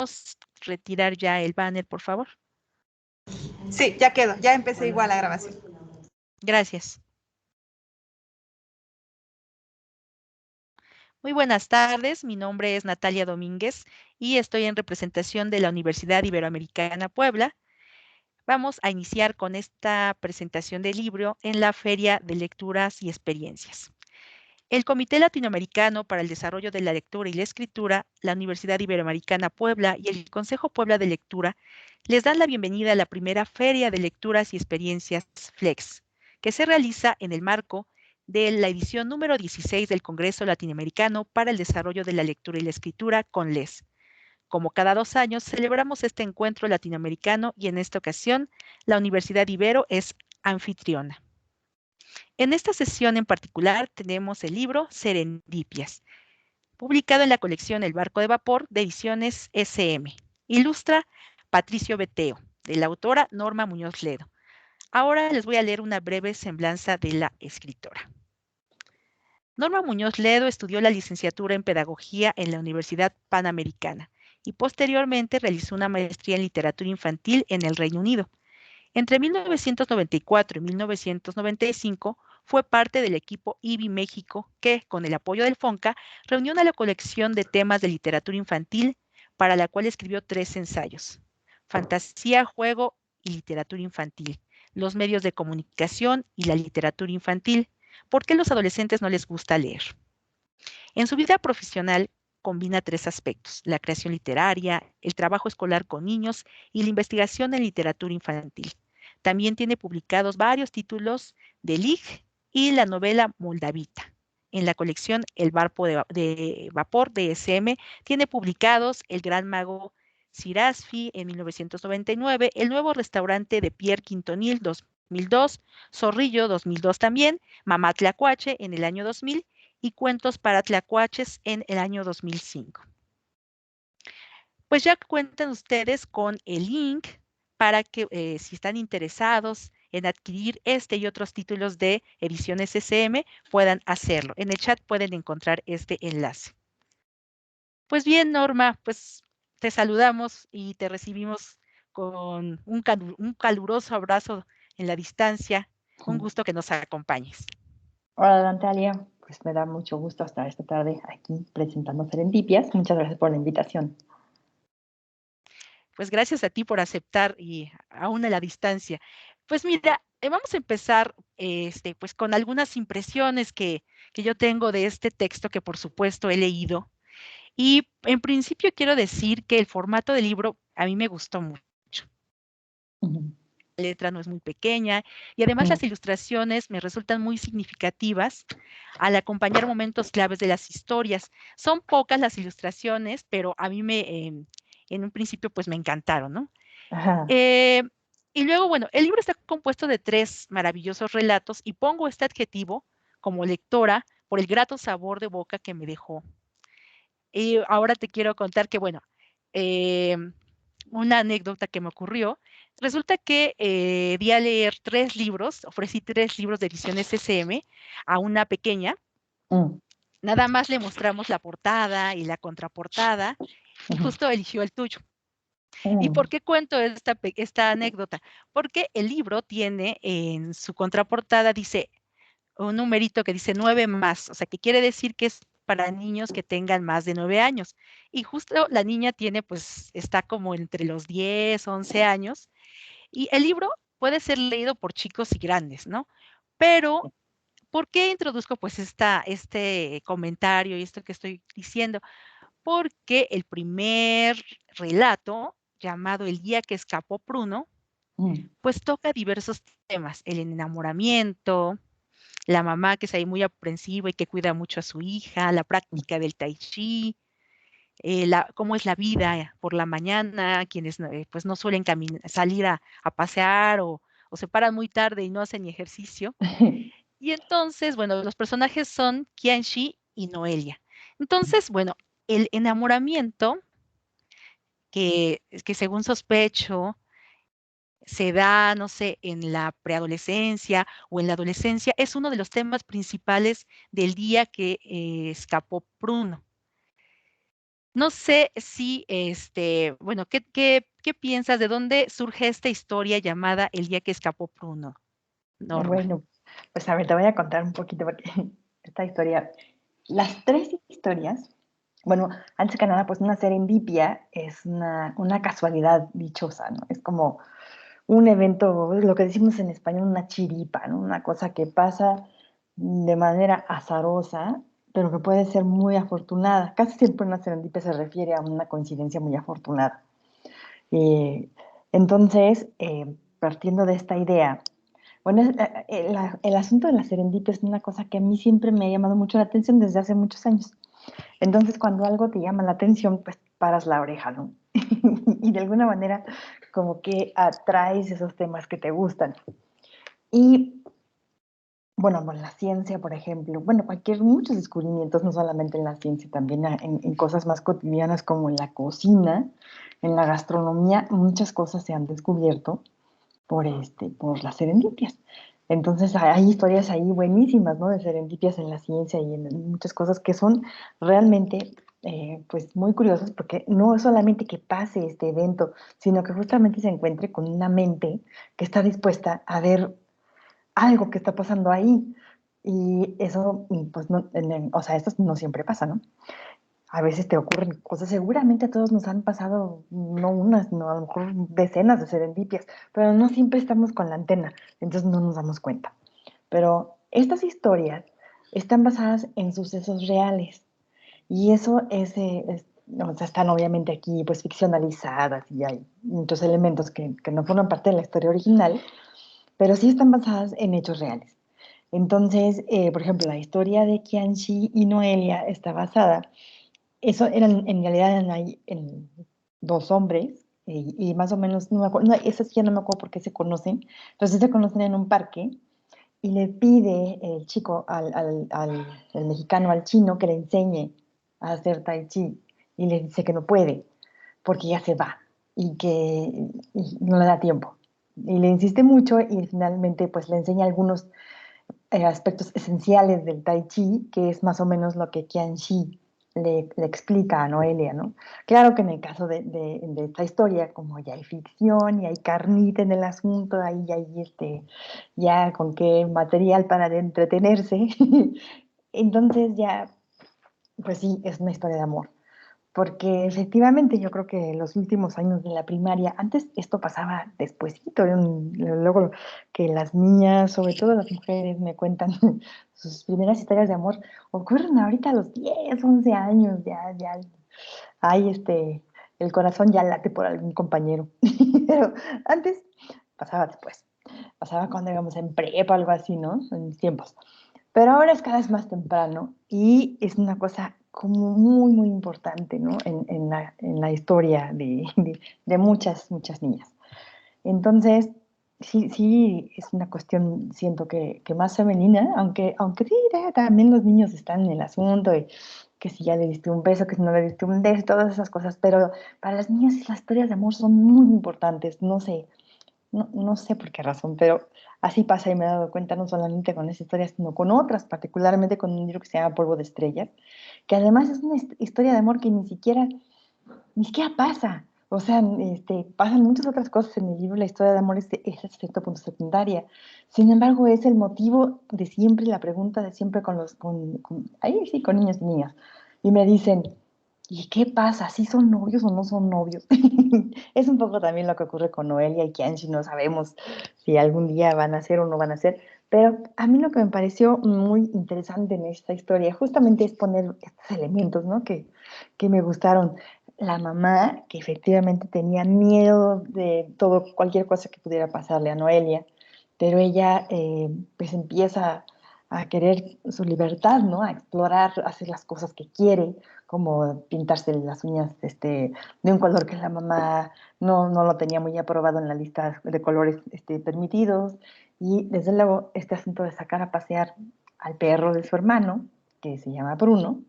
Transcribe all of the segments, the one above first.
¿Podemos retirar ya el banner, por favor? Sí, ya quedó, ya empecé igual la grabación. Gracias. Muy buenas tardes, mi nombre es Natalia Domínguez y estoy en representación de la Universidad Iberoamericana Puebla. Vamos a iniciar con esta presentación del libro en la Feria de Lecturas y Experiencias. El Comité Latinoamericano para el Desarrollo de la Lectura y la Escritura, la Universidad Iberoamericana Puebla y el Consejo Puebla de Lectura les dan la bienvenida a la primera Feria de Lecturas y Experiencias FLEX, que se realiza en el marco de la edición número 16 del Congreso Latinoamericano para el Desarrollo de la Lectura y la Escritura, CONLES. Como cada 2 años, celebramos este encuentro latinoamericano y en esta ocasión, la Universidad Ibero es anfitriona. En esta sesión en particular tenemos el libro Serendipias, publicado en la colección El Barco de Vapor de Ediciones SM. Ilustra Patricio Beteo, de la autora Norma Muñoz Ledo. Ahora les voy a leer una breve semblanza de la escritora. Norma Muñoz Ledo estudió la licenciatura en Pedagogía en la Universidad Panamericana y posteriormente realizó una maestría en Literatura Infantil en el Reino Unido. Entre 1994 y 1995 fue parte del equipo IBI México que, con el apoyo del FONCA, reunió una colección de temas de literatura infantil para la cual escribió 3 ensayos: Fantasía, Juego y Literatura Infantil, los medios de comunicación y la literatura infantil, ¿por qué a los adolescentes no les gusta leer? En su vida profesional combina 3 aspectos: la creación literaria, el trabajo escolar con niños y la investigación en literatura infantil. También tiene publicados varios títulos de Lig y la novela Moldavita. En la colección El Barco de Vapor de SM tiene publicados El Gran Mago Sirasfi en 1999, El Nuevo Restaurante de Pierre Quintonil 2002, Zorrillo 2002 también, Mamá Tlacuache en el año 2000 y Cuentos para Tlacuaches en el año 2005. Pues ya cuentan ustedes con el link para que si están interesados en adquirir este y otros títulos de Ediciones SM, puedan hacerlo. En el chat pueden encontrar este enlace. Pues bien, Norma, pues te saludamos y te recibimos con un caluroso abrazo en la distancia. Un gusto que nos acompañes. Hola, Natalia. Pues me da mucho gusto estar esta tarde aquí presentando Serendipias. Muchas gracias por la invitación. Pues gracias a ti por aceptar y aún a la distancia. Pues mira, vamos a empezar pues con algunas impresiones que yo tengo de este texto que por supuesto he leído. Y en principio quiero decir que el formato del libro a mí me gustó mucho. La letra no es muy pequeña y además las ilustraciones me resultan muy significativas al acompañar momentos claves de las historias. Son pocas las ilustraciones, pero a mí en un principio pues me encantaron, ¿no? Y luego, bueno, el libro está compuesto de 3 maravillosos relatos y pongo este adjetivo como lectora por el grato sabor de boca que me dejó. Y ahora te quiero contar que, bueno, una anécdota que me ocurrió. Resulta que di a leer 3 libros, ofrecí 3 libros de ediciones SM a una pequeña. Nada más le mostramos la portada y la contraportada y justo eligió el tuyo. ¿Y por qué cuento esta anécdota? Porque el libro tiene en su contraportada, dice un numerito que dice 9 más, o sea, que quiere decir que es para niños que tengan más de 9 años. Y justo la niña tiene, pues, está como entre los 10, 11 años. Y el libro puede ser leído por chicos y grandes, ¿no? Pero, ¿por qué introduzco, pues, este comentario y esto que estoy diciendo? Porque el primer relato, llamado El día que escapó Pruno, pues toca diversos temas: el enamoramiento, la mamá que es ahí muy aprensiva y que cuida mucho a su hija, la práctica del tai chi, cómo es la vida por la mañana, quienes pues no suelen salir a pasear o se paran muy tarde y no hacen ni ejercicio. Y entonces, bueno, los personajes son Qianxi y Noelia. Entonces, bueno, el enamoramiento que según sospecho se da, no sé, en la preadolescencia o en la adolescencia, es uno de los temas principales del día que escapó Pruno. No sé si, bueno, ¿qué piensas? ¿De dónde surge esta historia llamada El día que escapó Bruno, Norma? Bueno, pues a ver, te voy a contar un poquito porque esta historia, las tres historias, bueno, antes que nada, pues una serendipia es una casualidad dichosa, ¿no? Es como un evento, lo que decimos en español, una chiripa, ¿no? Una cosa que pasa de manera azarosa, pero que puede ser muy afortunada. Casi siempre una serendipia se refiere a una coincidencia muy afortunada. Eh, entonces, partiendo de esta idea, bueno, el asunto de la serendipia es una cosa que a mí siempre me ha llamado mucho la atención desde hace muchos años. Entonces, cuando algo te llama la atención, pues paras la oreja, ¿no? Y de alguna manera como que atraes esos temas que te gustan. Y bueno, la ciencia, por ejemplo, bueno, muchos descubrimientos, no solamente en la ciencia, también en cosas más cotidianas como en la cocina, en la gastronomía, muchas cosas se han descubierto por las serendipias. Entonces hay historias ahí buenísimas, ¿no? De serendipias en la ciencia y en muchas cosas que son realmente, pues, muy curiosas porque no es solamente que pase este evento, sino que justamente se encuentre con una mente que está dispuesta a ver algo que está pasando ahí. Y eso, pues, no, o sea, esto no siempre pasa, ¿no? A veces te ocurren cosas, seguramente a todos nos han pasado, no unas, sino a lo mejor decenas de serendipias, pero no siempre estamos con la antena, entonces no nos damos cuenta. Pero estas historias están basadas en sucesos reales y eso o sea, están obviamente aquí pues ficcionalizadas y hay muchos elementos que no forman parte de la historia original, pero sí están basadas en hechos reales. Entonces, por ejemplo, la historia de Qianxi y Noelia está basada eso eran, en realidad eran ahí dos hombres, y más o menos, no me acuerdo, no, esas sí ya no me acuerdo por qué se conocen, entonces se conocen en un parque y le pide el chico el mexicano al chino que le enseñe a hacer tai chi y le dice que no puede porque ya se va y que y no le da tiempo. Y le insiste mucho y finalmente pues le enseña algunos aspectos esenciales del Tai Chi, que es más o menos lo que Qian Shi le explica a Noelia, ¿no? Claro que en el caso de esta historia, como ya hay ficción y hay carnita en el asunto, ahí ya hay ya con qué material para entretenerse, entonces ya, pues sí, es una historia de amor. Porque efectivamente yo creo que en los últimos años de la primaria, antes esto pasaba despuesito, luego que las niñas, sobre todo las mujeres, me cuentan sus primeras historias de amor, ocurren ahorita a los 10 11 años, ya, hay el corazón ya late por algún compañero. Pero antes pasaba después, pasaba cuando íbamos en prepa, algo así, ¿no? En mis tiempos. Pero ahora es cada vez más temprano y es una cosa como muy, muy importante, ¿no? En la historia de muchas, muchas niñas. Entonces, sí, sí, es una cuestión, siento que más femenina, aunque sí, también los niños están en el asunto, y que si ya le diste un beso, que si no le diste un beso, todas esas cosas, pero para las niñas las historias de amor son muy importantes, no sé, no sé por qué razón, pero así pasa y me he dado cuenta no solamente con esa historia, sino con otras, particularmente con un libro que se llama Polvo de Estrellas, que además es una historia de amor que ni siquiera pasa. O sea, pasan muchas otras cosas en el libro, la historia de amor es hasta cierto punto secundaria. Sin embargo, es el motivo de siempre, la pregunta de siempre ahí sí, con niños y niñas. Y me dicen, ¿y qué pasa? ¿Sí son novios o no son novios? Es un poco también lo que ocurre con Noelia y Kianchi, no sabemos si algún día van a ser o no van a ser, pero a mí lo que me pareció muy interesante en esta historia justamente es poner estos elementos, ¿no? Que me gustaron. La mamá, que efectivamente tenía miedo de cualquier cosa que pudiera pasarle a Noelia, pero ella pues empieza a querer su libertad, ¿no? A explorar, a hacer las cosas que quiere, como pintarse las uñas de un color que la mamá no lo tenía muy aprobado en la lista de colores permitidos. Y desde luego este asunto de sacar a pasear al perro de su hermano, que se llama Bruno,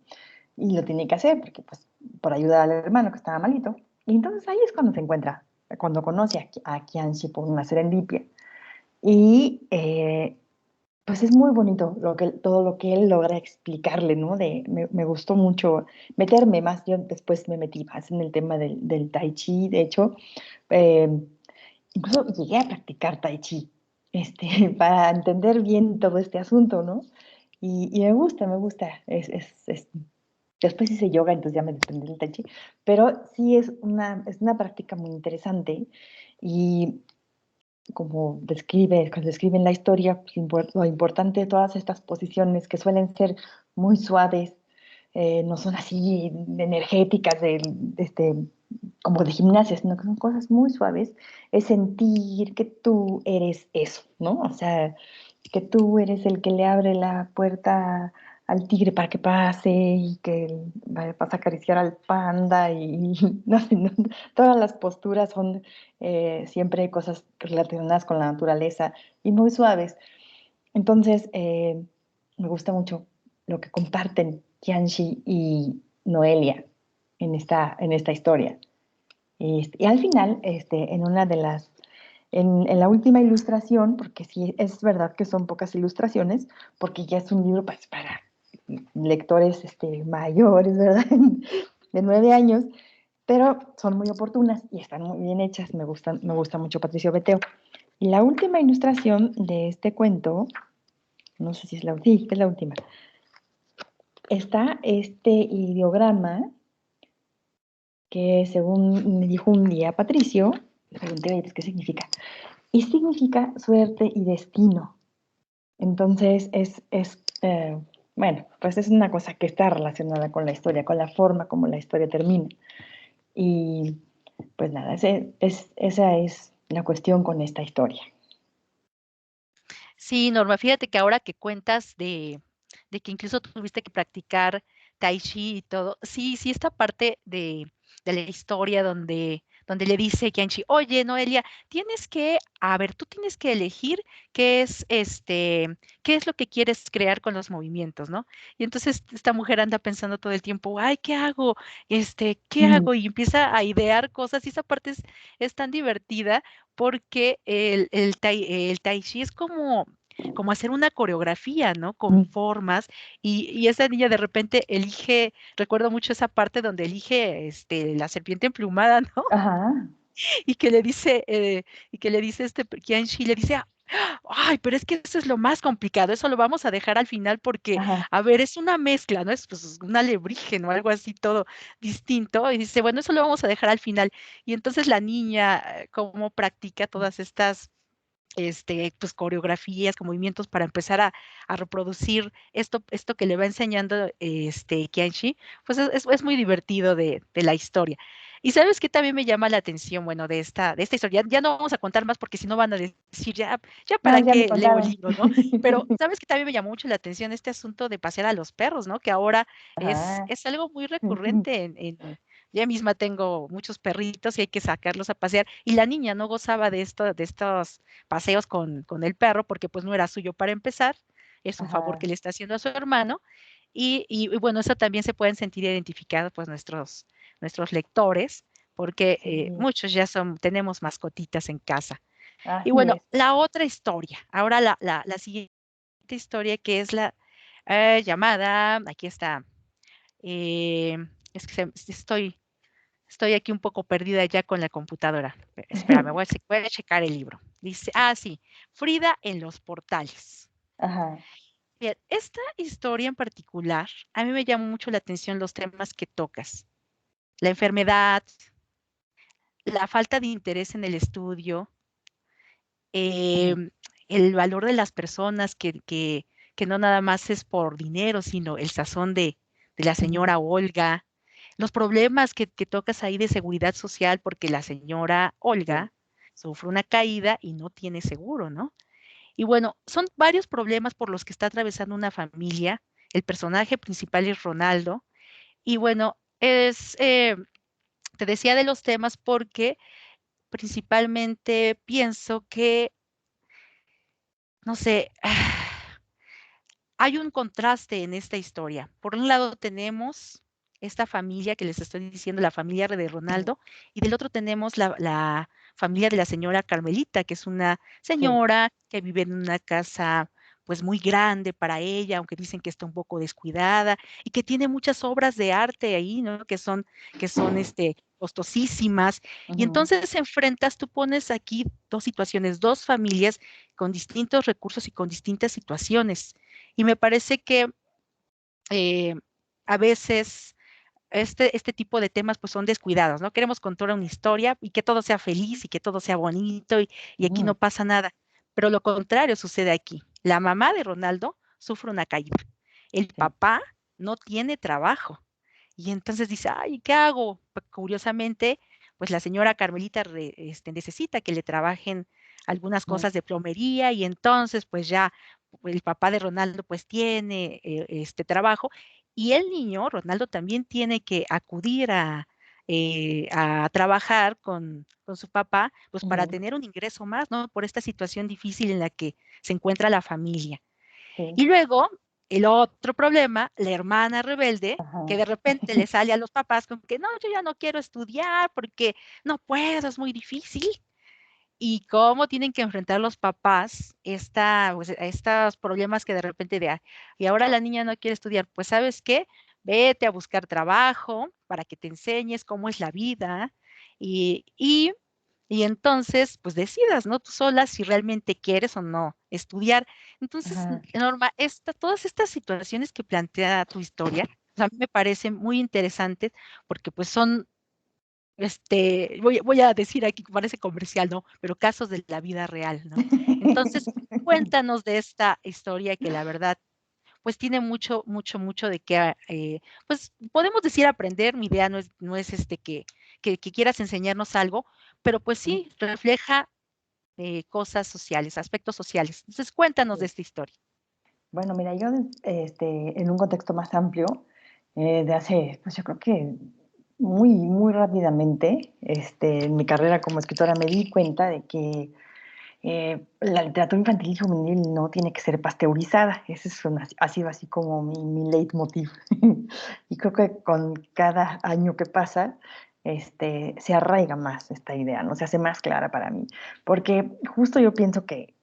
y lo tiene que hacer porque, pues, por ayudar al hermano que estaba malito. Y entonces ahí es cuando se encuentra, cuando conoce a Kianshi por una serendipia. Y Pues es muy bonito todo lo que él logra explicarle, ¿no? Me gustó mucho meterme más, yo después me metí más en el tema del tai chi, de hecho, eh, incluso llegué a practicar tai chi, para entender bien todo este asunto, ¿no? Y me gusta, después hice yoga, entonces ya me desprendí del tai chi, pero sí es una práctica muy interesante y como cuando describen la historia, pues, lo importante de todas estas posiciones que suelen ser muy suaves, no son así energéticas, como de gimnasia, sino que son cosas muy suaves, es sentir que tú eres eso, ¿no? O sea, que tú eres el que le abre la puerta al tigre para que pase y que vas a acariciar al panda y no sé, todas las posturas son siempre cosas relacionadas con la naturaleza y muy suaves. Entonces, me gusta mucho lo que comparten Tianxi y Noelia en esta historia. Y al final, en una de las, en la última ilustración, porque sí es verdad que son pocas ilustraciones, porque ya es un libro pues, para lectores mayores, ¿verdad? De 9 años, pero son muy oportunas y están muy bien hechas. Me gusta mucho Patricio Beteo. Y la última ilustración de este cuento, no sé si es sí, es la última, está este ideograma que según me dijo un día Patricio, le pregunté, oye, pues, ¿qué significa? Y significa suerte y destino. Entonces, bueno, pues es una cosa que está relacionada con la historia, con la forma como la historia termina. Y pues nada, esa es la cuestión con esta historia. Sí, Norma, fíjate que ahora que cuentas de que incluso tuviste que practicar tai chi y todo, sí, sí, esta parte de la historia donde le dice Qianchi, oye, Noelia, tienes que, a ver, tú tienes que elegir qué es qué es lo que quieres crear con los movimientos, ¿no? Y entonces esta mujer anda pensando todo el tiempo, ay, ¿qué hago? ¿Qué Mm, hago? Y empieza a idear cosas, y esa parte es tan divertida porque el tai chi es como hacer una coreografía, ¿no? Con mm, formas, y esa niña de repente elige, recuerdo mucho esa parte donde elige la serpiente emplumada, ¿no? ajá, Y que le dice, Qianxi, le dice, ay, pero es que eso es lo más complicado, eso lo vamos a dejar al final porque, ajá, a ver, es una mezcla, ¿no? Es pues un alebrije, ¿no? Algo así todo distinto. Y dice, bueno, eso lo vamos a dejar al final. Y entonces la niña, cómo practica todas estas pues coreografías, con movimientos para empezar a reproducir esto que le va enseñando Kianshi, pues es muy divertido de la historia. Y sabes qué también me llama la atención, bueno, de esta historia, ya no vamos a contar más porque si no van a decir, ya no, para ya me qué leo el contaron. libro, ¿no? Pero sabes que también me llamó mucho la atención este asunto de pasear a los perros, ¿no? Que ahora Ajá, es algo muy recurrente yo misma tengo muchos perritos y hay que sacarlos a pasear. Y la niña no gozaba de estos paseos con el perro porque pues no era suyo para empezar, es un favor ajá, que le está haciendo a su hermano y bueno, eso también se pueden sentir identificados pues nuestros lectores porque sí, muchos ya tenemos mascotitas en casa. Y así bueno, es. la otra historia, ahora la siguiente historia que es la llamada, aquí está, eh, es que estoy aquí un poco perdida ya con la computadora. Espérame, voy a checar el libro. Dice, sí, Frida en los portales. Ajá, Bien, esta historia en particular, a mí me llama mucho la atención los temas que tocas. La enfermedad, la falta de interés en el estudio, ujú, em, el valor de las personas que no nada más es por dinero, sino el sazón de la ujú, señora Olga, los problemas que tocas ahí de seguridad social, porque la señora sí, Olga sufre una caída y no tiene seguro, ¿no? Y bueno, son varios problemas por los que está atravesando una familia. El personaje principal es Ronaldo. Y bueno, te decía de los temas porque principalmente pienso que, no sé, hay un contraste en esta historia. Por un lado tenemos esta familia que les estoy diciendo, la familia de ujú, Ronaldo, y del otro tenemos la familia de la señora Carmelita, que es una sí, señora que vive en una casa pues muy grande para ella, aunque dicen que está un poco descuidada y que tiene muchas obras de arte ahí, ¿no? Que son costosísimas. Y Ujú, entonces enfrentas, tú pones aquí dos situaciones, dos familias con distintos recursos y con distintas situaciones. Y me parece que eh, a veces este tipo de temas pues son descuidados, ¿no? Queremos contar una historia y que todo sea feliz y que todo sea bonito y aquí no ujú, pasa nada. Pero lo contrario sucede aquí. La mamá de Ronaldo sufre una caída. El sí, papá no tiene trabajo. Y entonces dice, ay, ¿qué hago? Curiosamente, pues la señora Carmelita necesita que le trabajen algunas ujú, cosas de plomería y entonces pues ya el papá de Ronaldo pues tiene este trabajo y el niño, Ronaldo, también tiene que acudir a trabajar con su papá, pues para ujú, tener un ingreso más, ¿no? Por esta situación difícil en la que se encuentra la familia. sí, Y luego, el otro problema, la hermana rebelde, que ajá, de repente le sale a los papás con que no, yo ya no quiero estudiar porque no puedo, es muy difícil. Y cómo tienen que enfrentar los papás pues, estos problemas que de repente y ahora la niña no quiere estudiar, pues ¿sabes qué? Vete a buscar trabajo para que te enseñes cómo es la vida y, y, y entonces pues decidas, ¿no? Tú sola si realmente quieres o no estudiar. Entonces, ajá. Norma, todas estas situaciones que plantea tu historia, o sea, a mí me parecen muy interesantes porque pues son voy a decir aquí, parece comercial, ¿no? Pero casos de la vida real, ¿no? Entonces, cuéntanos de esta historia que la verdad, pues tiene mucho, mucho, mucho de qué, pues podemos decir aprender. Mi idea no es que quieras enseñarnos algo, pero pues sí, refleja cosas sociales, aspectos sociales. Entonces, cuéntanos de Sí. esta historia. Bueno, mira, yo en un contexto más amplio, de hace, pues yo creo que muy, muy rápidamente, en mi carrera como escritora me di cuenta de que la literatura infantil y juvenil no tiene que ser pasteurizada. Ese ha sido así como mi leitmotiv. Y creo que con cada año que pasa, se arraiga más esta idea, ¿no? Se hace más clara para mí. Porque justo yo pienso que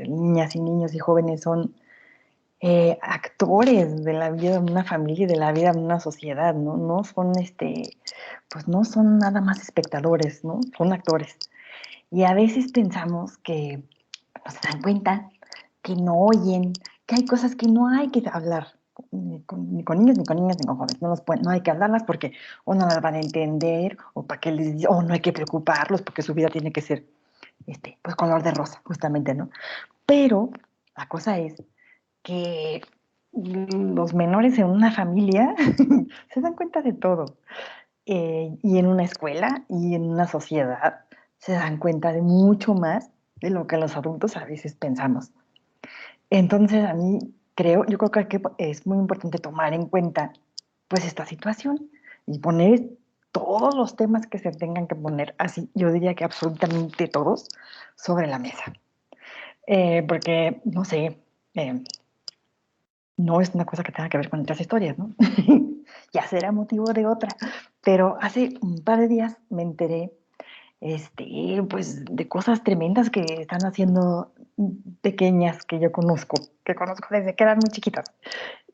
niñas y niños y jóvenes son actores de la vida de una familia y de la vida de una sociedad, ¿no? No son, pues no son nada más espectadores, ¿no? Son actores. Y a veces pensamos que no se dan cuenta, que no oyen, que hay cosas que no hay que hablar, ni con niños, ni con niñas, ni con jóvenes. No hay que hablarlas porque o no las van a entender, o para que o no hay que preocuparlos porque su vida tiene que ser, pues color de rosa, justamente, ¿no? Pero la cosa es que los menores en una familia se dan cuenta de todo. Y en una escuela y en una sociedad se dan cuenta de mucho más de lo que los adultos a veces pensamos. Entonces, yo creo que es muy importante tomar en cuenta pues esta situación y poner todos los temas que se tengan que poner, así yo diría que absolutamente todos, sobre la mesa. Porque, no sé, eh, no es una cosa que tenga que ver con otras historias, ¿no? Ya será motivo de otra. Pero hace un par de días me enteré, pues, de cosas tremendas que están haciendo pequeñas que conozco desde que eran muy chiquitas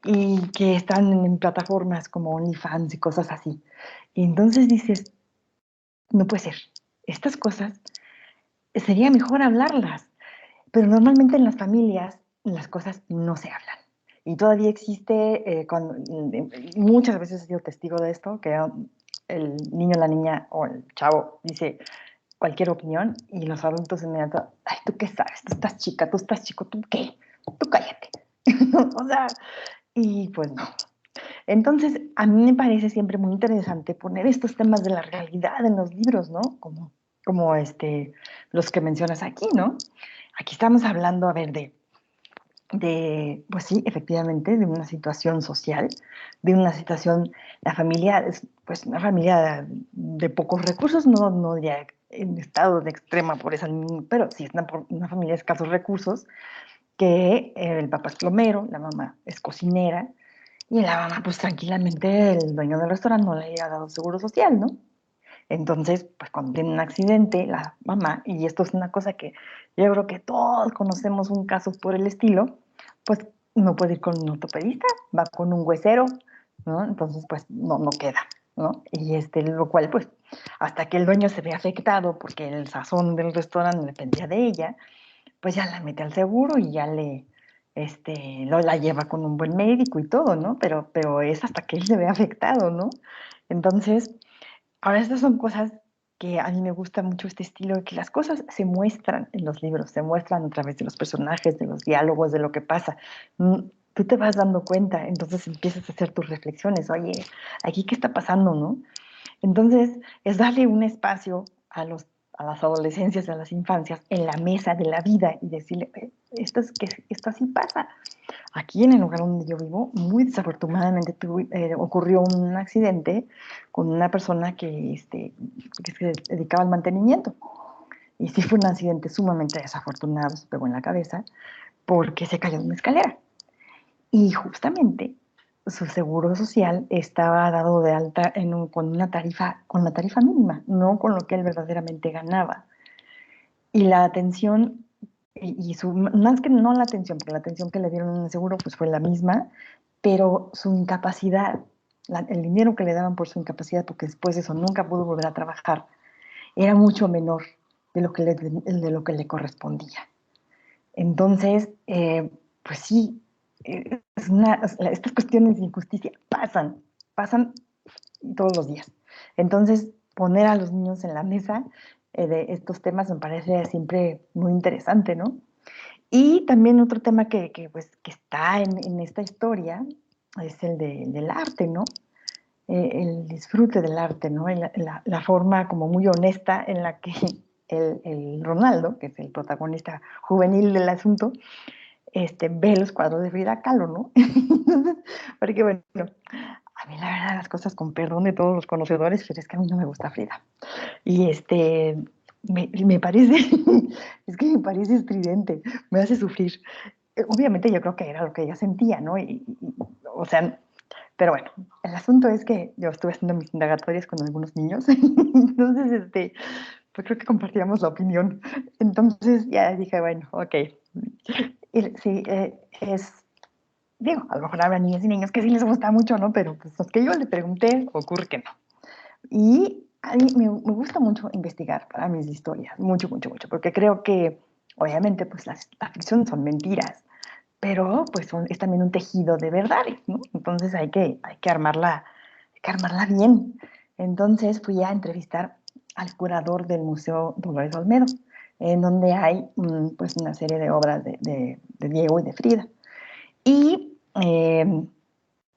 y que están en plataformas como OnlyFans y cosas así. Y entonces dices, no puede ser. Estas cosas sería mejor hablarlas, pero normalmente en las familias las cosas no se hablan. Y todavía existe, muchas veces he sido testigo de esto, que el niño, la niña o el chavo dice cualquier opinión y los adultos inmediatos, ay, ¿tú qué sabes? Tú estás chica, tú estás chico, ¿tú qué? Tú cállate. O sea, y pues no. Entonces, a mí me parece siempre muy interesante poner estos temas de la realidad en los libros, ¿no? Como los que mencionas aquí, ¿no? Aquí estamos hablando, a ver, pues sí, efectivamente, de una situación social, de una situación, la familia es pues una familia de pocos recursos, no diría en estado de extrema pobreza, pero sí es una familia de escasos recursos, que el papá es plomero, la mamá es cocinera, y la mamá pues tranquilamente el dueño del restaurante no le había dado seguro social, ¿no? Entonces, pues cuando tiene un accidente, la mamá, y esto es una cosa que yo creo que todos conocemos un caso por el estilo, pues no puede ir con un ortopedista, va con un huesero, ¿no? Entonces, pues no queda, ¿no? Y lo cual, pues, hasta que el dueño se ve afectado porque el sazón del restaurante dependía de ella, pues ya la mete al seguro y ya la lleva con un buen médico y todo, ¿no? Pero es hasta que él se ve afectado, ¿no? Entonces, ahora estas son cosas que a mí me gusta mucho este estilo, de que las cosas se muestran en los libros, se muestran a través de los personajes, de los diálogos, de lo que pasa. Tú te vas dando cuenta, entonces empiezas a hacer tus reflexiones, oye, aquí qué está pasando, ¿no? Entonces, es darle un espacio a las adolescencias, a las infancias, en la mesa de la vida y decirle, esto así pasa. Aquí en el lugar donde yo vivo, muy desafortunadamente ocurrió un accidente con una persona que se dedicaba al mantenimiento. Y sí fue un accidente sumamente desafortunado, se pegó en la cabeza porque se cayó de una escalera. Y justamente su seguro social estaba dado de alta con la tarifa mínima, no con lo que él verdaderamente ganaba. Y la atención, más que no la atención, porque la atención que le dieron en el seguro pues fue la misma, pero su incapacidad, el dinero que le daban por su incapacidad, porque después de eso nunca pudo volver a trabajar, era mucho menor de lo que le correspondía. Entonces, pues sí, estas cuestiones de injusticia pasan todos los días. Entonces, poner a los niños en la mesa de estos temas me parece siempre muy interesante, ¿no? Y también otro tema que está en esta historia es del arte, ¿no? El disfrute del arte, ¿no? La forma como muy honesta en la que el Ronaldo, que es el protagonista juvenil del asunto, ve los cuadros de Frida Kahlo, ¿no? Entonces, porque bueno, a mí la verdad las cosas con perdón de todos los conocedores, pero es que a mí no me gusta Frida. Y me parece, es que me parece estridente, me hace sufrir. Obviamente yo creo que era lo que ella sentía, ¿no? O sea, pero bueno, el asunto es que yo estuve haciendo mis indagatorias con algunos niños, entonces, pues creo que compartíamos la opinión. Entonces ya dije, bueno, ok. Sí, digo, a lo mejor habrá niñas y niños que sí les gusta mucho, ¿no? Pero pues los que yo le pregunté, ocurre que no. Y a mí me gusta mucho investigar para mis historias, mucho, mucho, mucho, porque creo que obviamente pues la ficción son mentiras, pero pues es también un tejido de verdades, ¿no? Entonces hay que armarla bien. Entonces fui a entrevistar al curador del Museo Dolores Olmedo, en donde hay pues una serie de obras de Diego y de Frida. Y en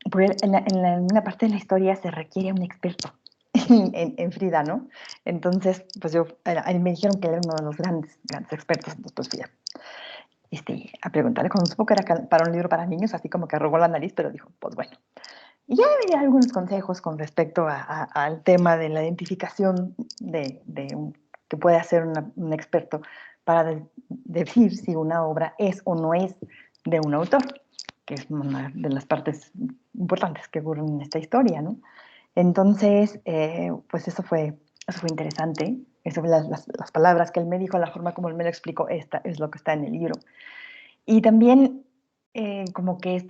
una parte de la historia se requiere un experto en Frida, ¿no? Entonces, pues me dijeron que él era uno de los grandes, grandes expertos, entonces pues fui a preguntarle, cuando supo que era para un libro para niños, así como que arrugó la nariz, pero dijo, pues bueno. Y ya me dio algunos consejos con respecto al tema de la identificación que puede hacer un experto para decir si una obra es o no es de un autor, que es una de las partes importantes que ocurren en esta historia, ¿no? Entonces, pues eso fue interesante. Eso, las palabras que él me dijo, la forma como él me lo explicó, esta es lo que está en el libro. Y también como que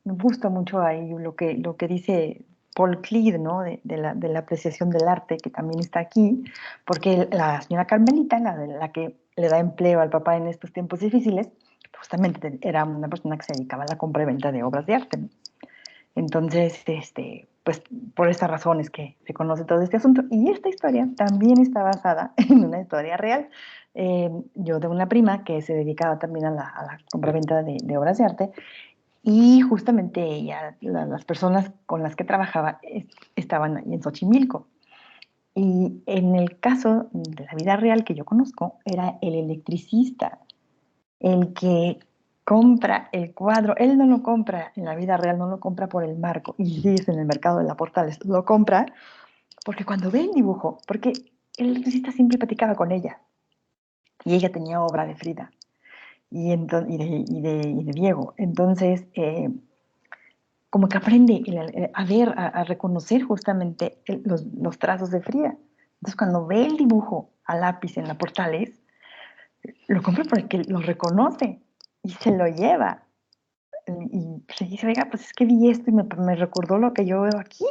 me gusta mucho ahí lo que dice Paul Cleed, ¿no? De la apreciación del arte, que también está aquí, porque la señora Carmelita, la que le da empleo al papá en estos tiempos difíciles, justamente era una persona que se dedicaba a la compra y venta de obras de arte, ¿no? Entonces, pues por estas razones que se conoce todo este asunto. Y esta historia también está basada en una historia real. Yo de una prima que se dedicaba también a la compraventa de obras de arte y justamente ella, las personas con las que trabajaba estaban ahí en Xochimilco. Y en el caso de la vida real que yo conozco, era el electricista el que compra el cuadro. Él no lo compra en la vida real, no lo compra por el marco, y sí es en el mercado de la Portales, lo compra porque cuando ve el dibujo, porque el electricista siempre platicaba con ella, y ella tenía obra de Frida y de Diego. Entonces, como que aprende a ver, a reconocer justamente los trazos de Frida. Entonces, cuando ve el dibujo a lápiz en la Portales, lo compra porque lo reconoce y se lo lleva. Y se dice, oiga, pues es que vi esto y me recordó lo que yo veo aquí.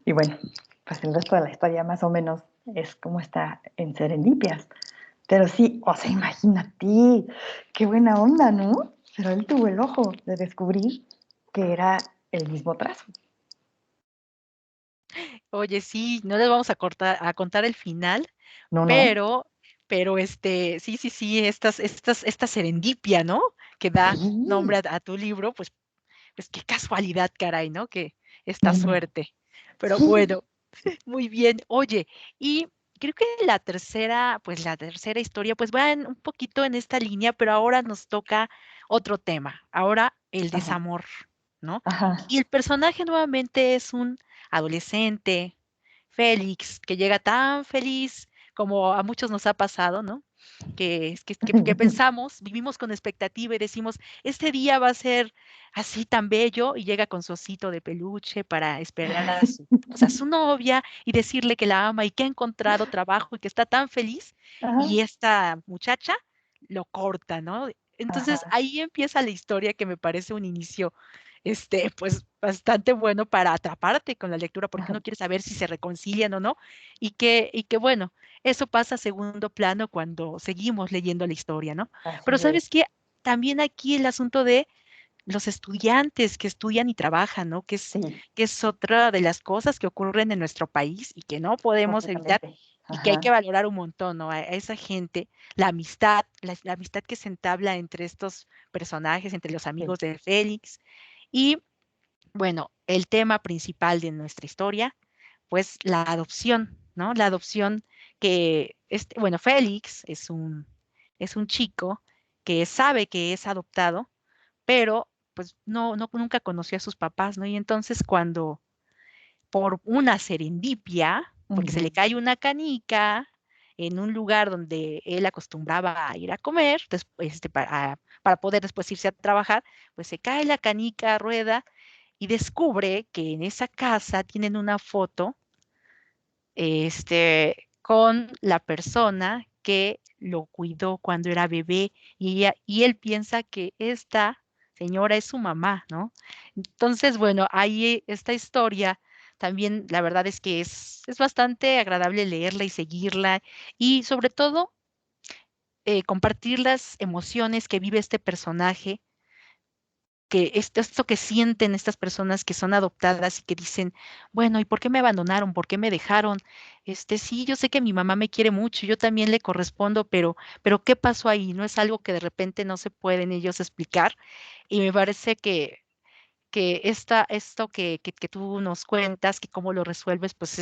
Y bueno, pues el resto de la historia más o menos es como está en Serendipias. Pero sí, o sea, imagínate, qué buena onda, ¿no? Pero él tuvo el ojo de descubrir que era el mismo trazo. Oye, sí, no les vamos a contar el final, No, no. pero, sí, sí, sí, esta serendipia, ¿no? Que da nombre Sí. a tu libro, pues qué casualidad, caray, ¿no? Que esta No, no. suerte. Pero Sí. bueno, muy bien. Oye, y creo que la tercera historia, pues va un poquito en esta línea, pero ahora nos toca otro tema. Ahora el Ajá. desamor, ¿no? Ajá. Y el personaje nuevamente es un adolescente, Félix, que llega tan feliz como a muchos nos ha pasado, ¿no? Que pensamos, vivimos con expectativa y decimos, este día va a ser así tan bello y llega con su osito de peluche para esperar a su novia y decirle que la ama y que ha encontrado trabajo y que está tan feliz Ajá. y esta muchacha lo corta, ¿no? Entonces Ajá. ahí empieza la historia que me parece un inicio, pues bastante bueno para atraparte con la lectura porque Ajá. uno quiere saber si se reconcilian o no y que bueno, eso pasa a segundo plano cuando seguimos leyendo la historia, ¿no? Así Pero es. ¿sabes qué? También aquí el asunto de los estudiantes que estudian y trabajan, ¿no? Que es, Sí, que es otra de las cosas que ocurren en nuestro país y que no podemos evitar completamente. y que hay que Ajá. valorar un montón, ¿no? A esa gente, la amistad, la amistad que se entabla entre estos personajes, entre los Sí. amigos de Félix. Y bueno, el tema principal de nuestra historia, pues la adopción, ¿no? La adopción bueno, Félix es un chico que sabe que es adoptado, pero pues no, nunca conoció a sus papás, ¿no? Y entonces cuando por una serendipia, porque se Ujú. le cae una canica en un lugar donde él acostumbraba a ir a comer, para poder después irse a trabajar, pues se cae la canica, rueda y descubre que en esa casa tienen una foto, con la persona que lo cuidó cuando era bebé y él piensa que esta señora es su mamá, ¿no? Entonces, bueno, ahí esta historia también, la verdad es que es bastante agradable leerla y seguirla y sobre todo compartir las emociones que vive este personaje que esto que sienten estas personas que son adoptadas y que dicen, bueno, ¿y por qué me abandonaron? ¿Por qué me dejaron? Sí, yo sé que mi mamá me quiere mucho, yo también le correspondo, pero ¿qué pasó ahí? No es algo que de repente no se pueden ellos explicar. Y me parece que esto que tú nos cuentas, que cómo lo resuelves, pues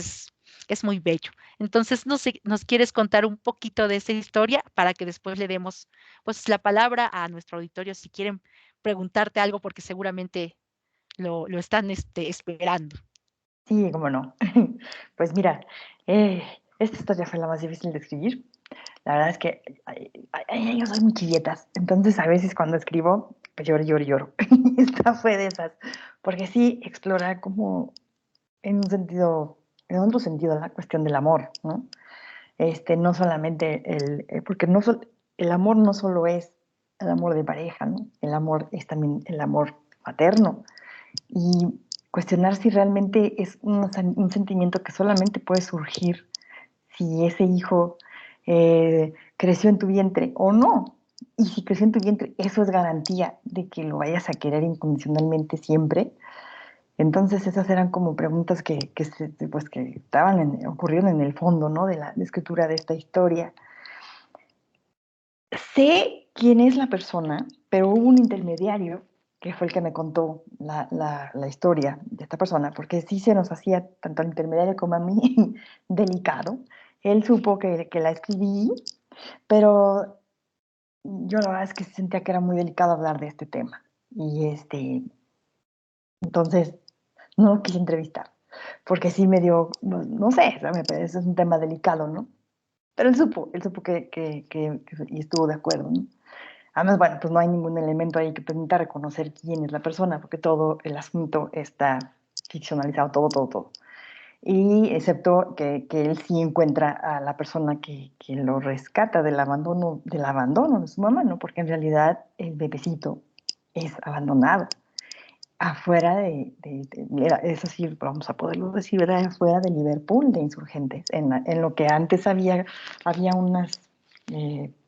es muy bello. Entonces, no sé, ¿nos quieres contar un poquito de esa historia para que después le demos pues la palabra a nuestro auditorio si quieren preguntarte algo porque seguramente lo están esperando? Sí, cómo no. Pues mira, esta historia fue la más difícil de escribir. La verdad es que yo soy muy chilletas, entonces a veces cuando escribo, pues lloro, lloro, lloro. Esta fue de esas, porque sí explora como en un sentido, en otro sentido la cuestión del amor, ¿no? No solamente porque el amor no solo es el amor de pareja, ¿no? El amor es también el amor materno y cuestionar si realmente es un sentimiento que solamente puede surgir si ese hijo creció en tu vientre o no. Y si creció en tu vientre, eso es garantía de que lo vayas a querer incondicionalmente siempre. Entonces esas eran como preguntas pues, que ocurrieron en el fondo, ¿no? De la escritura de esta historia. Sé quién es la persona, pero hubo un intermediario que fue el que me contó la historia de esta persona, porque sí se nos hacía, tanto al intermediario como a mí, delicado. Él supo que la escribí, pero yo la verdad es que sentía que era muy delicado hablar de este tema. Y entonces no lo quise entrevistar, porque sí me dio, no sé, o sea, me parece es un tema delicado, ¿no? Pero él supo y estuvo de acuerdo, ¿no? Además, bueno, pues no hay ningún elemento ahí que permita reconocer quién es la persona, porque todo el asunto está ficcionalizado, todo, todo, todo. Y excepto que él sí encuentra a la persona que lo rescata del abandono de su mamá, ¿no? Porque en realidad el bebecito es abandonado afuera eso sí, vamos a poderlo decir, ¿verdad? Afuera de Liverpool, de Insurgentes, en lo que antes había unas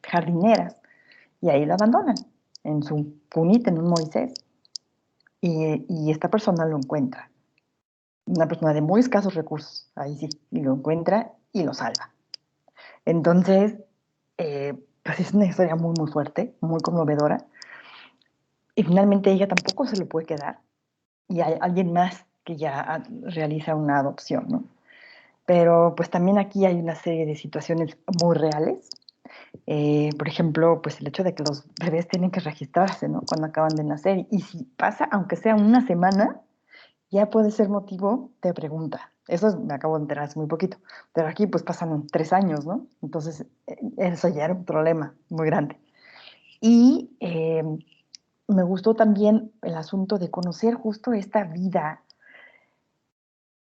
jardineras, y ahí lo abandonan, en su cunita, en un Moisés, y esta persona lo encuentra, una persona de muy escasos recursos, ahí sí, y lo encuentra y lo salva. Entonces, pues es una historia muy, muy fuerte, muy conmovedora, y finalmente ella tampoco se lo puede quedar, y hay alguien más que ya realiza una adopción, ¿no? Pero pues también aquí hay una serie de situaciones muy reales. Por ejemplo, pues el hecho de que los bebés tienen que registrarse, ¿no? Cuando acaban de nacer. Y si pasa, aunque sea una semana, ya puede ser motivo de pregunta. Eso me acabo de enterar hace muy poquito. Pero aquí pues pasan 3 años, ¿no? Entonces, eso ya era un problema muy grande. Y me gustó también el asunto de conocer justo esta vida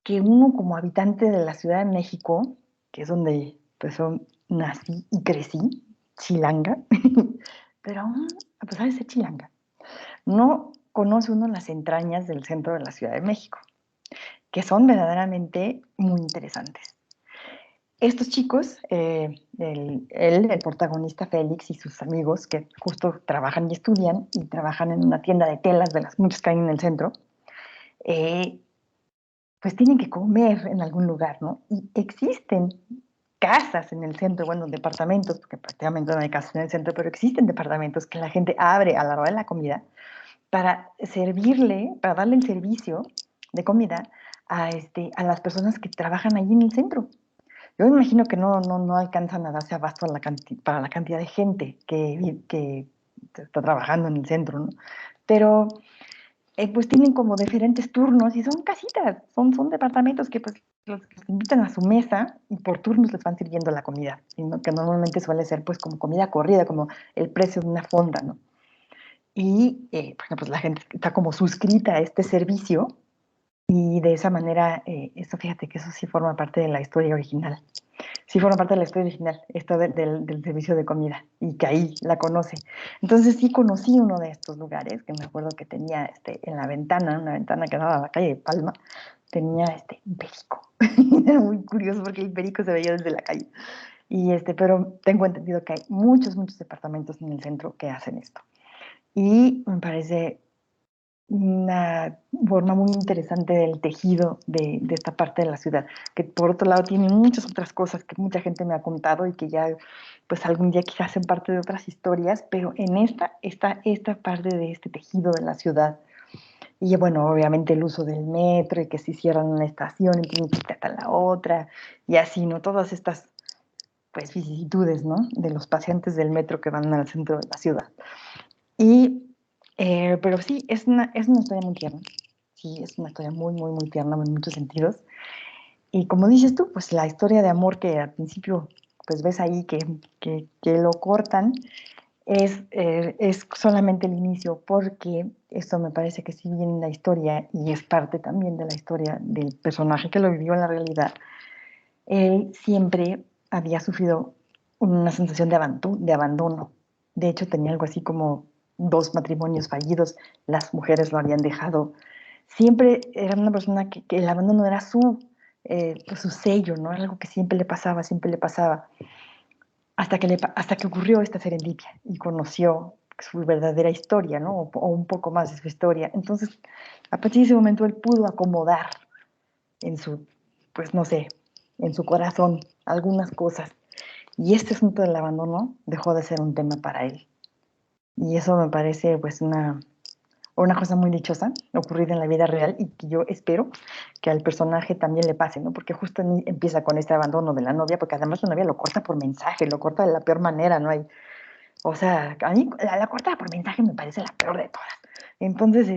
que uno como habitante de la Ciudad de México, que es donde pues nací y crecí, chilanga, pero aún a pesar de ser chilanga, no conoce uno las entrañas del centro de la Ciudad de México, que son verdaderamente muy interesantes. Estos chicos, el protagonista Félix y sus amigos, que justo trabajan y estudian, y trabajan en una tienda de telas de las muchas que hay en el centro, eh, pues tienen que comer en algún lugar, ¿no? Y existen casas en el centro, bueno, departamentos, porque prácticamente no hay casas en el centro, pero existen departamentos que la gente abre a la hora de la comida para servirle, para darle el servicio de comida a las personas que trabajan allí en el centro. Yo me imagino que no alcanzan a darse abasto para la cantidad de gente que está trabajando en el centro, ¿no? Pero pues tienen como diferentes turnos y son casitas, son departamentos que pues los invitan a su mesa y por turnos les van sirviendo la comida, ¿no? Que normalmente suele ser pues como comida corrida, como el precio de una fonda, ¿no? Y pues la gente está como suscrita a este servicio y de esa manera, eso fíjate que eso sí forma parte de la historia original. Sí forma parte de la historia original, esto del servicio de comida, y que ahí la conoce. Entonces sí conocí uno de estos lugares, que me acuerdo que tenía en la ventana, una ventana que daba a la calle de Palma, tenía un perico. Era muy curioso porque el perico se veía desde la calle. Pero tengo entendido que hay muchos, muchos departamentos en el centro que hacen esto. Y me parece una forma muy interesante del tejido de esta parte de la ciudad, que por otro lado tiene muchas otras cosas que mucha gente me ha contado y que ya pues algún día quizás hacen parte de otras historias, pero en esta está esta parte de este tejido de la ciudad. Y bueno, obviamente el uso del metro y que si cierran una estación y tienen que quitar a la otra y así, ¿no? Todas estas pues vicisitudes, ¿no? De los pacientes del metro que van al centro de la ciudad. Pero sí, es una historia muy tierna. Sí, es una historia muy, muy, muy tierna en muchos sentidos. Y como dices tú, pues la historia de amor que al principio pues ves ahí que lo cortan es solamente el inicio, porque esto me parece que sí viene en la historia y es parte también de la historia del personaje que lo vivió en la realidad. Él siempre había sufrido una sensación de abandono. De hecho, tenía algo así como 2 matrimonios fallidos, las mujeres lo habían dejado. Siempre era una persona que el abandono era pues su sello, ¿no? Era algo que siempre le pasaba, siempre le pasaba. Hasta que ocurrió esta serendipia y conoció su verdadera historia, ¿no? O un poco más de su historia. Entonces, a partir de ese momento, él pudo acomodar en pues no sé, en su corazón algunas cosas. Y este asunto del abandono dejó de ser un tema para él. Y eso me parece pues una cosa muy dichosa ocurrida en la vida real y que yo espero que al personaje también le pase, ¿no? Porque justo empieza con este abandono de la novia, porque además la novia lo corta por mensaje, lo corta de la peor manera, ¿no? O sea, a mí la corta por mensaje me parece la peor de todas. Entonces,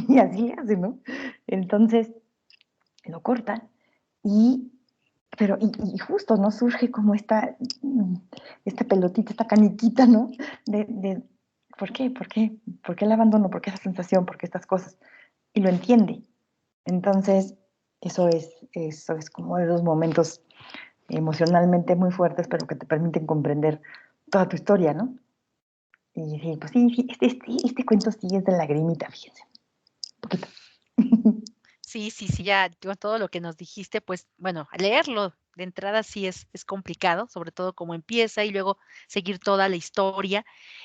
y así le hace, ¿no? Entonces, lo cortan y y justo, ¿no? Surge como esta pelotita, esta caniquita, ¿no? ¿Por qué? ¿Por qué? ¿Por qué el abandono? ¿Por qué esa sensación? ¿Por qué estas cosas? Y lo entiende. Entonces, eso es como de los momentos emocionalmente muy fuertes, pero que te permiten comprender toda tu historia, ¿no? Y sí, pues sí, este cuento sí es de lagrimita, fíjense, un poquito. Sí, sí, sí, ya con todo lo que nos dijiste, pues bueno, leerlo de entrada sí es complicado, sobre todo cómo empieza y luego seguir toda la historia.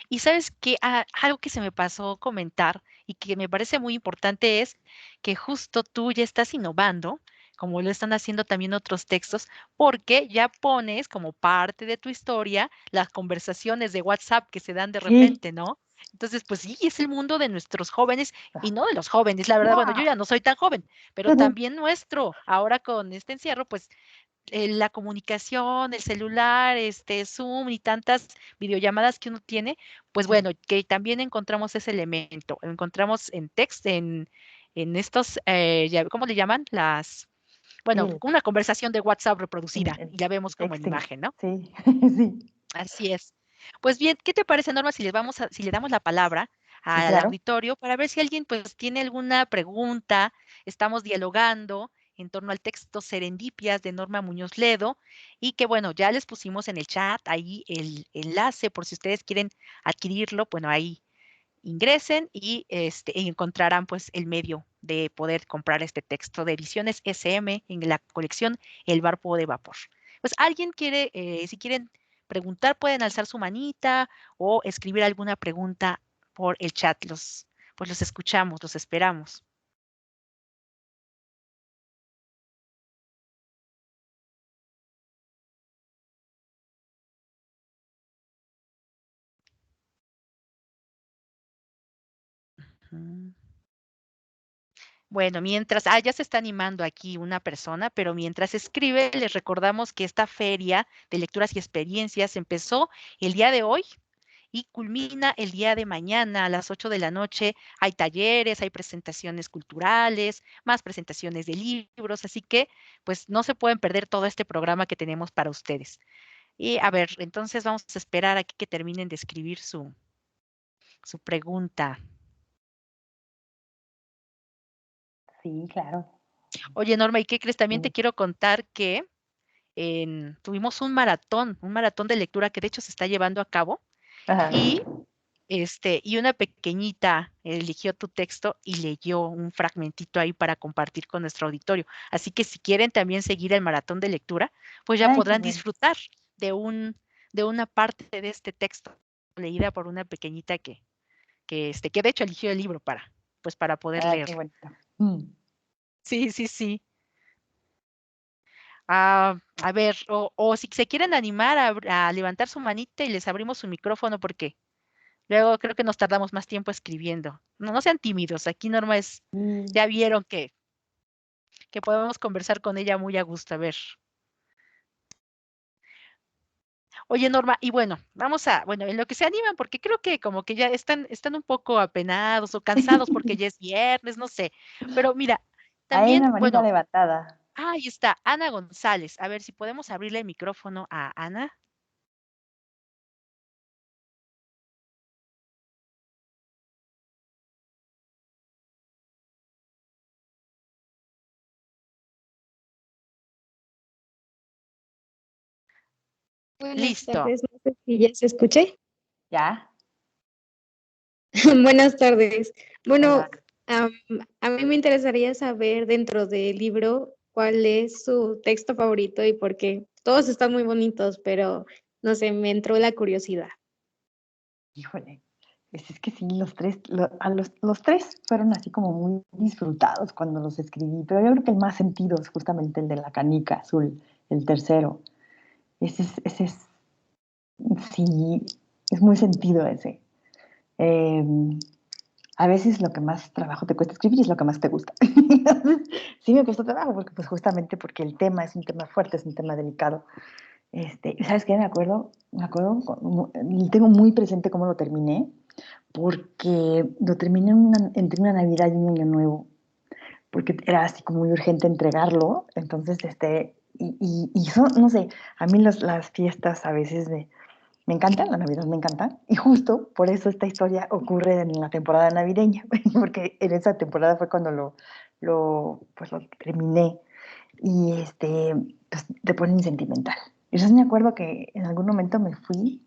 Y sabes que algo que se me pasó comentar y que me parece muy importante es que justo tú ya estás innovando, como lo están haciendo también otros textos, porque ya pones como parte de tu historia las conversaciones de WhatsApp que se dan de Sí. repente, ¿no? Entonces, pues sí, es el mundo de nuestros jóvenes y no de los jóvenes, la verdad, bueno, yo ya no soy tan joven, pero también nuestro. Ahora con este encierro, pues la comunicación, el celular, Zoom y tantas videollamadas que uno tiene, pues Sí, bueno, que también encontramos ese elemento, encontramos en texto, en estos, ¿cómo le llaman? sí, Bueno, una conversación de WhatsApp reproducida el y la vemos como en texting. imagen, ¿no? Sí, sí, Así es. Pues bien, ¿qué te parece, Norma, si le damos la palabra sí, al claro. auditorio para ver si alguien pues tiene alguna pregunta? Estamos dialogando en torno al texto Serendipias de Norma Muñoz Ledo y que bueno, ya les pusimos en el chat ahí el enlace por si ustedes quieren adquirirlo, bueno, ahí ingresen y encontrarán pues el medio de poder comprar este texto de ediciones SM en la colección El Barpo de Vapor. Pues alguien quiere, si quieren preguntar, pueden alzar su manita o escribir alguna pregunta por el chat. Pues los escuchamos, los esperamos. Ujú. Bueno, mientras, ya se está animando aquí una persona, pero mientras escribe, les recordamos que esta feria de lecturas y experiencias empezó el día de hoy y culmina el día de mañana a las 8 de la noche. Hay talleres, hay presentaciones culturales, más presentaciones de libros, así que pues no se pueden perder todo este programa que tenemos para ustedes. Y a ver, entonces vamos a esperar aquí que terminen de escribir su pregunta. Sí, claro. Oye, Norma, ¿y qué crees? También te Sí. quiero contar que tuvimos un maratón de lectura que de hecho se está llevando a cabo Ajá. y y una pequeñita eligió tu texto y leyó un fragmentito ahí para compartir con nuestro auditorio. Así que si quieren también seguir el maratón de lectura, pues ya Ay, qué podrán bueno. disfrutar de de una parte de este texto leída por una pequeñita que de hecho eligió el libro pues para poder Ay, qué leerlo. bonito. Sí, sí, sí. A ver, o si se quieren animar a levantar su manita y les abrimos su micrófono porque luego creo que nos tardamos más tiempo escribiendo. No, no sean tímidos. Aquí Norma Sí. ya vieron que podemos conversar con ella muy a gusto. A ver. Oye, Norma, y bueno, bueno, en lo que se animan, porque creo que como que ya están un poco apenados o cansados porque ya es viernes, no sé. Pero mira, Hay también, una manita bueno, levantada. ahí está, Ana González. A ver si podemos abrirle el micrófono a Ana. Buenas Listo. tardes, no sé si ya se escuche. ¿Ya? Buenas tardes. Bueno, Hola. am, a mí me interesaría saber dentro del libro cuál es su texto favorito y por qué. Todos están muy bonitos, pero no sé, me entró la curiosidad. Híjole. Es que sí, los tres fueron así como muy disfrutados cuando los escribí, pero yo creo que el más sentido es justamente el de la canica azul, el tercero. Ese es, sí, es muy sentido ese. Eh, a veces lo que más trabajo te cuesta escribir es lo que más te gusta. Sí me costó trabajo porque pues justamente porque el tema es un tema fuerte, es un tema delicado. ¿Sabes qué? Tengo muy presente cómo lo terminé, porque lo terminé entre una Navidad y un Año Nuevo, porque era así como muy urgente entregarlo, entonces, no sé, a mí las fiestas a veces me encantan, la Navidad me encanta, y justo por eso esta historia ocurre en la temporada navideña, porque en esa temporada fue cuando pues lo terminé. y pues te ponen sentimental. Yo me acuerdo que en algún momento me fui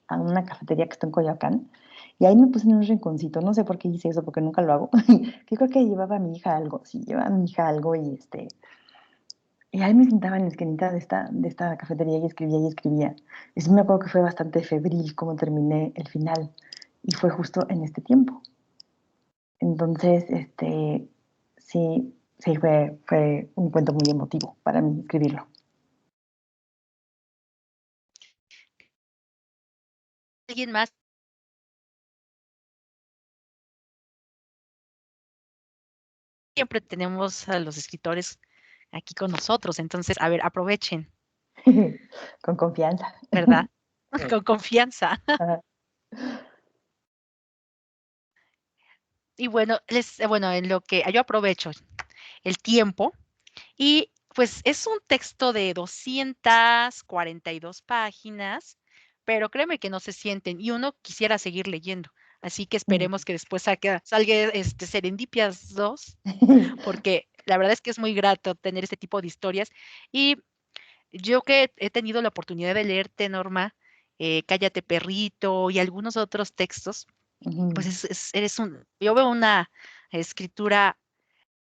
a una cafetería que está en Coyoacán y ahí me puse en un rinconcito, no sé por qué hice eso, porque nunca lo hago. Yo creo que llevaba a mi hija algo, sí, llevaba a mi hija algo y ahí me sentaba en la esquinita de esta cafetería y escribía y escribía. Y sí me acuerdo que fue bastante febril como terminé el final y fue justo en este tiempo. Entonces, sí fue un cuento muy emotivo para mí escribirlo. ¿Alguien más? Siempre tenemos a los escritores aquí con nosotros, entonces, a ver, aprovechen, Con confianza. ¿verdad? Con confianza. Ajá. Y bueno, en lo que yo aprovecho el tiempo y pues es un texto de 242 páginas, pero créeme que no se sienten y uno quisiera seguir leyendo. Así que esperemos que después salga Serendipias 2, porque la verdad es que es muy grato tener este tipo de historias. Y yo que he tenido la oportunidad de leerte, Norma, Cállate Perrito y algunos otros textos, pues Ujú. yo veo una escritura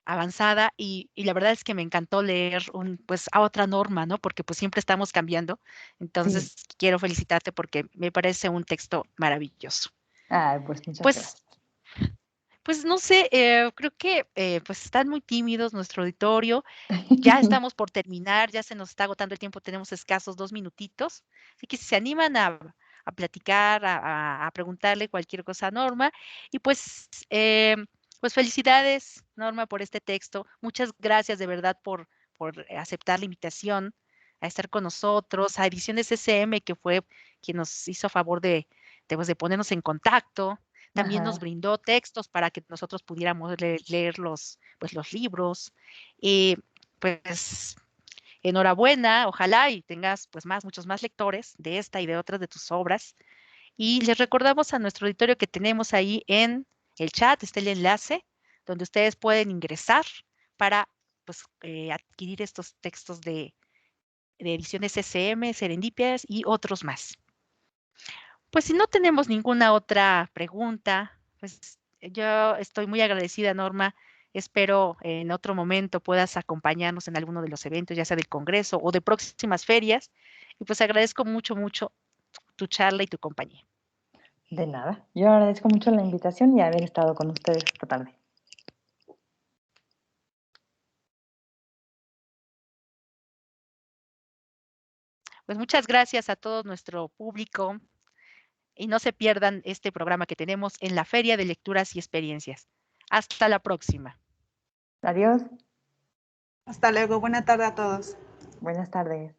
avanzada y la verdad es que me encantó leer pues a otra Norma, ¿no? Porque pues siempre estamos cambiando. Sí. Entonces quiero felicitarte porque me parece un texto maravilloso. Ah, pues muchas Pues, gracias. pues no sé, creo que pues están muy tímidos nuestro auditorio. Ya estamos por terminar, ya se nos está agotando el tiempo, tenemos escasos 2 minutitos. Así que si se animan a platicar, a preguntarle cualquier cosa a Norma. Y pues felicidades, Norma, por este texto. Muchas gracias de verdad por aceptar la invitación a estar con nosotros, a Ediciones SM, que fue quien nos hizo favor pues, de ponernos en contacto. También nos Ajá. brindó textos para que nosotros pudiéramos leer pues, los libros. Pues enhorabuena, ojalá y tengas pues muchos más lectores de esta y de otras de tus obras. Y les recordamos a nuestro auditorio que tenemos ahí en el chat, está el enlace donde ustedes pueden ingresar para pues adquirir estos textos de ediciones SM, Serendipias y otros más. Pues si no tenemos ninguna otra pregunta, pues yo estoy muy agradecida, Norma. Espero en otro momento puedas acompañarnos en alguno de los eventos, ya sea del Congreso o de próximas ferias. Y pues agradezco mucho, mucho tu charla y tu compañía. De nada. Yo agradezco mucho la invitación y haber estado con ustedes esta tarde. Pues muchas gracias a todo nuestro público y no se pierdan este programa que tenemos en la Feria de Lecturas y Experiencias. Hasta la próxima. Adiós. Hasta luego. Buena tarde a todos. Buenas tardes.